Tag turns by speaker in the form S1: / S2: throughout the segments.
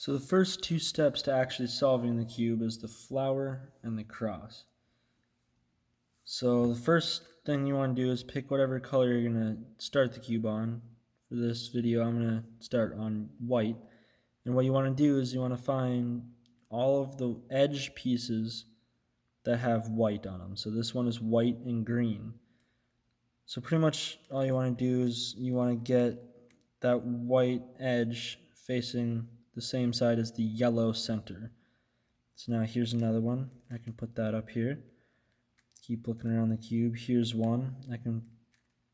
S1: So the first two steps to actually solving the cube is the flower and the cross. So the first thing you want to do is pick whatever color you're going to start the cube on. For this video, I'm going to start on white. And what you want to do is you want to find all of the edge pieces that have white on them. So this one is white and green. So pretty much all you want to do is you want to get that white edge facing the same side as the yellow center. So now here's another one. I can put that up here. Keep looking around the cube. Here's one. I can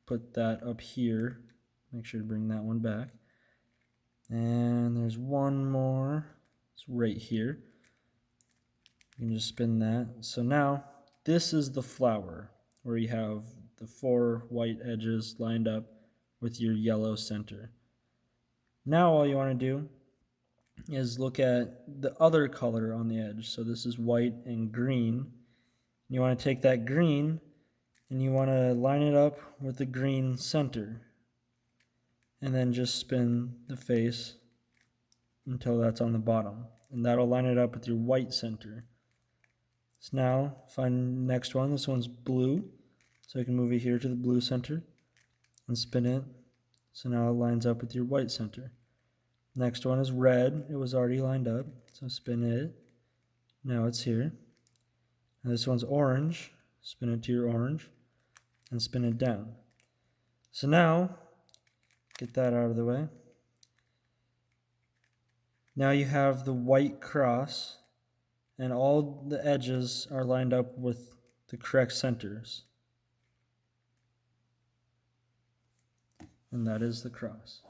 S1: put that up here. Make sure to bring that one back. And there's one more. It's right here. You can just spin that. So now this is the flower where you have the four white edges lined up with your yellow center. Now all you want to do is look at the other color on the edge. So this is white and green. You want to take that green and you want to line it up with the green center. And then just spin the face until that's on the bottom. And that'll line it up with your white center. So now find the next one. This one's blue. So I can move it here to the blue center and spin it. So now it lines up with your white center. Next one is red. It was already lined up. So spin it. Now it's here. And this one's orange. Spin it to your orange and spin it down. So now, get that out of the way. Now you have the white cross and all the edges are lined up with the correct centers. And that is the cross.